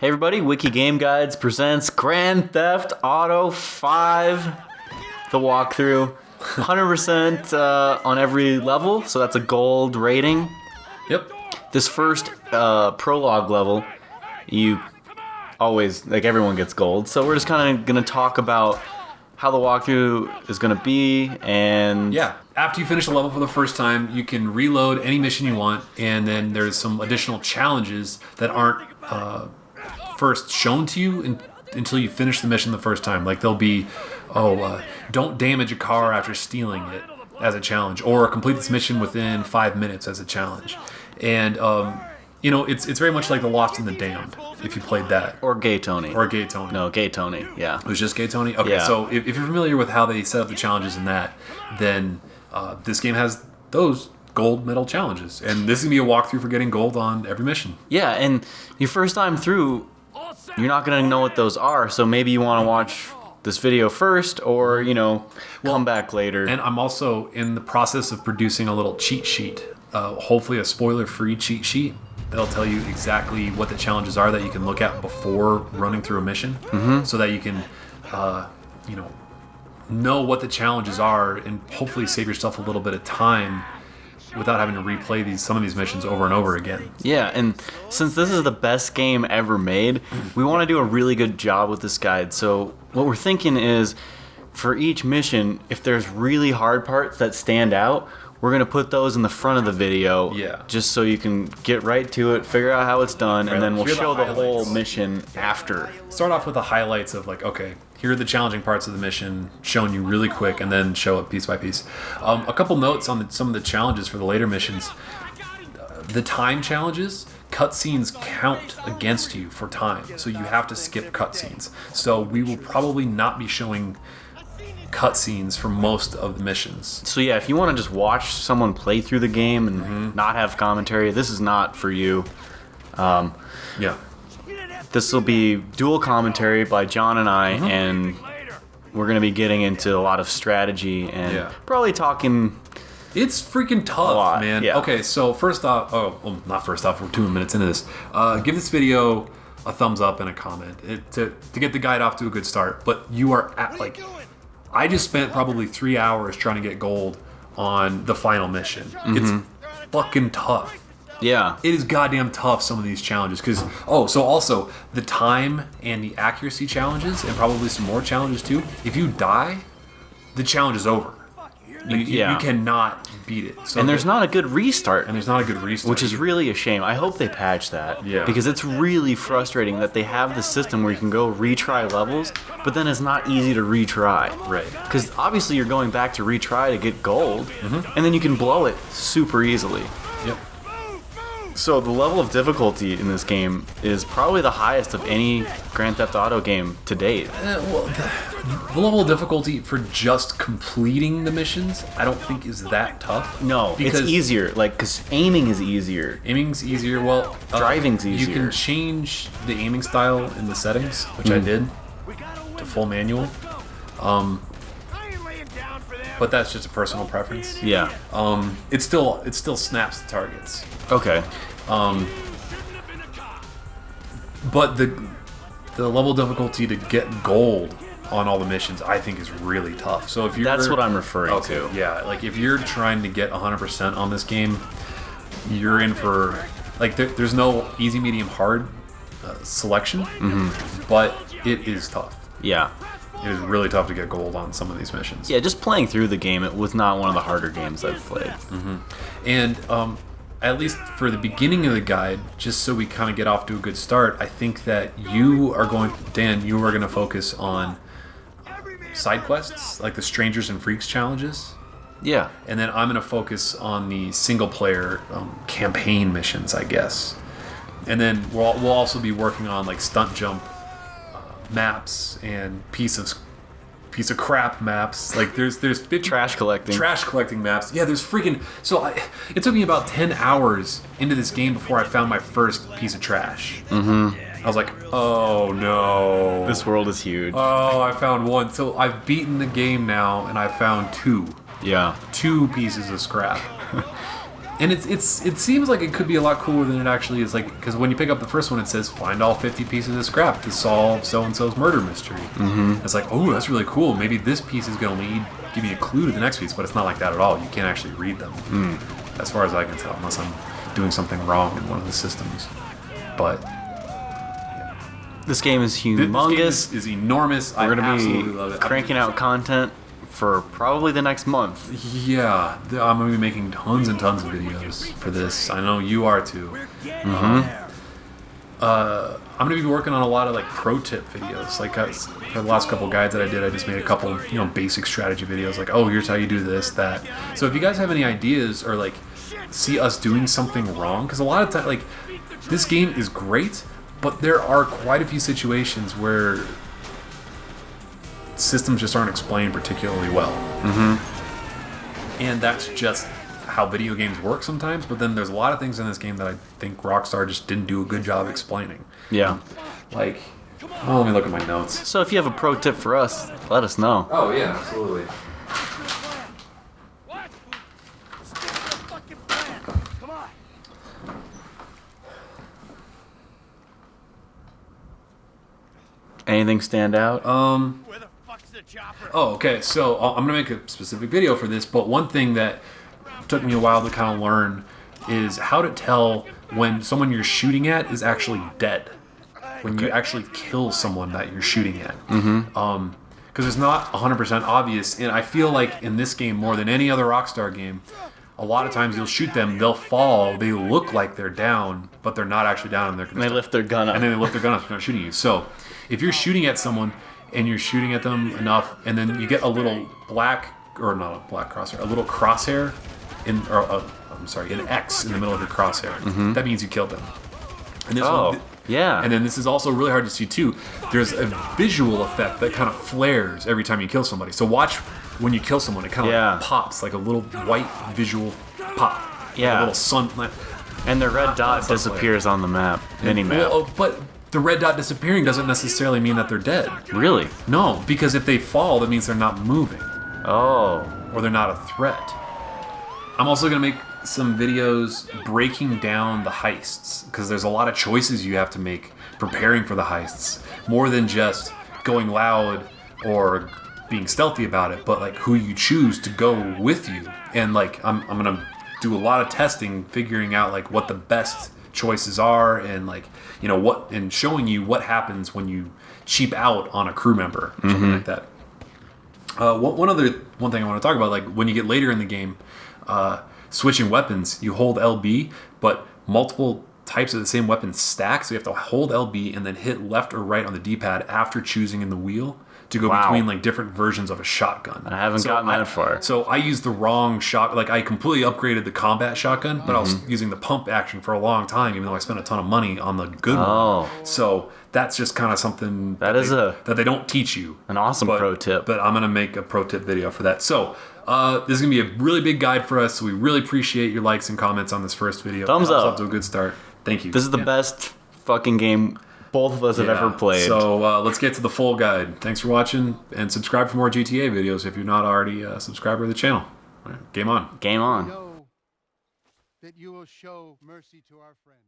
Hey everybody, WikiGameGuides presents Grand Theft Auto 5, the walkthrough. 100% on every level, so that's a gold rating. Yep. This first prologue level, you always, like everyone gets gold, so we're just kind of going to talk about how the walkthrough is going to be, and... Yeah, after you finish a level for the first time, you can reload any mission you want, and then there's some additional challenges that aren't first shown to you until you finish the mission the first time. Like there'll be, don't damage a car after stealing it as a challenge, or complete this mission within 5 minutes as a challenge. And, it's very much like The Lost and the Damned, if you played that. Or Gay Tony. No, Gay Tony, yeah. It was just Gay Tony? Okay, yeah. So if you're familiar with how they set up the challenges in that, then this game has those gold medal challenges. And this is going to be a walkthrough for getting gold on every mission. Yeah, and your first time through, you're not going to know what those are, so maybe you want to watch this video first, or, come back later. And I'm also in the process of producing a little cheat sheet, hopefully a spoiler-free cheat sheet that'll tell you exactly what the challenges are that you can look at before running through a mission, so that you can, know what the challenges are and hopefully save yourself a little bit of time without having to replay some of these missions over and over again. Yeah, and since this is the best game ever made, we want to do a really good job with this guide. So what we're thinking is, for each mission, if there's really hard parts that stand out, we're going to put those in the front of the video, just so you can get right to it, figure out how it's done, and then we'll show the whole mission after. Start off with the highlights of like, okay, here are the challenging parts of the mission, shown you really quick, and then show it piece by piece. A couple notes on some of the challenges for the later missions. The time challenges, cutscenes count against you for time, so you have to skip cutscenes. So we will probably not be showing cutscenes for most of the missions. So yeah, if you want to just watch someone play through the game and not have commentary, this is not for you. Yeah. This will be dual commentary by John and I, and we're going to be getting into a lot of strategy and probably talking... It's freaking tough, man. Yeah. Okay, so first off... not first off, we're 2 minutes into this. Give this video a thumbs up and a comment to get the guide off to a good start. But you are at, like... I just spent probably 3 hours trying to get gold on the final mission. It's fucking tough. Yeah. It is goddamn tough, some of these challenges. Because, so also, the time and the accuracy challenges, and probably some more challenges too, if you die, the challenge is over. You cannot beat it. So and there's not a good restart. Which is really a shame. I hope they patch that. Yeah. Because it's really frustrating that they have the system where you can go retry levels, but then it's not easy to retry. Right. Because obviously you're going back to retry to get gold, and then you can blow it super easily. Yep. So the level of difficulty in this game is probably the highest of any Grand Theft Auto game to date. The level of difficulty for just completing the missions, I don't think is that tough. No, it's easier. Because aiming is easier. Aiming's easier. Well, driving's easier. You can change the aiming style in the settings, which I did, to full manual. But that's just a personal preference. Yeah. It still snaps the targets. Okay. But the level of difficulty to get gold on all the missions, I think, is really tough. So if you're... That's what I'm referring to. Yeah, like if you're trying to get 100% on this game, you're in for... Like, there's no easy, medium, hard selection, but it is tough. Yeah. It is really tough to get gold on some of these missions. Yeah, just playing through the game, it was not one of the harder games I've played. And at least for the beginning of the guide, just so we kind of get off to a good start, I think that Dan, you are going to focus on side quests, like the Strangers and Freaks challenges. Yeah. And then I'm going to focus on the single-player campaign missions, I guess. And then we'll also be working on like stunt jump maps and piece of crap maps. Like there's 50 trash collecting maps. Yeah, there's freaking... So it took me about 10 hours into this game before I found my first piece of trash. I was like, oh no. This world is huge. Oh, I found one. So I've beaten the game now and I found two. Yeah. 2 pieces of scrap. And it seems like it could be a lot cooler than it actually is. Like, because when you pick up the first one, it says find all 50 pieces of scrap to solve so and so's murder mystery. Mm-hmm. It's like, oh, that's really cool. Maybe this piece is going to give you a clue to the next piece, but it's not like that at all. You can't actually read them, as far as I can tell, unless I'm doing something wrong in one of the systems. But this game is humongous. This game is enormous. We're going absolutely to love be it. cranking out content for probably the next month. Yeah, I'm going to be making tons and tons of videos for this. I know you are too. I'm going to be working on a lot of like pro tip videos. Like for the last couple guides that I did, I just made a couple, basic strategy videos. Like, oh, here's how you do this, that. So if you guys have any ideas or like see us doing something wrong, because a lot of times, like, this game is great, but there are quite a few situations where systems just aren't explained particularly well. And that's just how video games work sometimes, but then there's a lot of things in this game that I think Rockstar just didn't do a good job explaining. Yeah. Like, let me look at my notes. So if you have a pro tip for us, let us know. Oh, yeah, absolutely. Anything stand out? Oh, okay. So I'm gonna make a specific video for this, but one thing that took me a while to kind of learn is how to tell when someone you're shooting at is actually dead. When you actually kill someone that you're shooting at. Because it's not 100% obvious, and I feel like in this game more than any other Rockstar game, a lot of times you'll shoot them, they'll fall, they look like they're down, but they're not actually down, and they lift their gun up. And then they lift their gun up, they're not shooting you. So if you're shooting at someone and you're shooting at them enough, and then you get a little black, or not a black crosshair, a little crosshair, an X in the middle of your crosshair, that means you killed them. And this one, yeah. And then this is also really hard to see too. There's a visual effect that kind of flares every time you kill somebody. So watch when you kill someone, it kind of like pops, like a little white visual pop. Yeah. Like a little sun. And the red dot disappears on the map, mini-map. Well, but the red dot disappearing doesn't necessarily mean that they're dead. Really? No, because if they fall, that means they're not moving. Oh. Or they're not a threat. I'm also going to make some videos breaking down the heists, because there's a lot of choices you have to make preparing for the heists, more than just going loud or being stealthy about it, but like who you choose to go with you. And like I'm gonna do a lot of testing, figuring out like what the best choices are, and like what, and showing you what happens when you cheap out on a crew member or something like that. One thing I want to talk about, like when you get later in the game, switching weapons, you hold LB, but multiple types of the same weapon stack, so you have to hold LB and then hit left or right on the D-pad after choosing in the wheel to go between like different versions of a shotgun. I haven't gotten that far. So I used the wrong shot. Like I completely upgraded the combat shotgun, but I was using the pump action for a long time, even though I spent a ton of money on the good one. So that's just kind of something that they don't teach you. An awesome pro tip. But I'm gonna make a pro tip video for that. So this is gonna be a really big guide for us. So we really appreciate your likes and comments on this first video. Thumbs up. Off to a good start. Thank you. This is the best fucking game both of us have ever played. So let's get to the full guide. Thanks for watching, and subscribe for more GTA videos if you're not already a subscriber to the channel. All right, game on. Game on. Know that you will show mercy to our friends.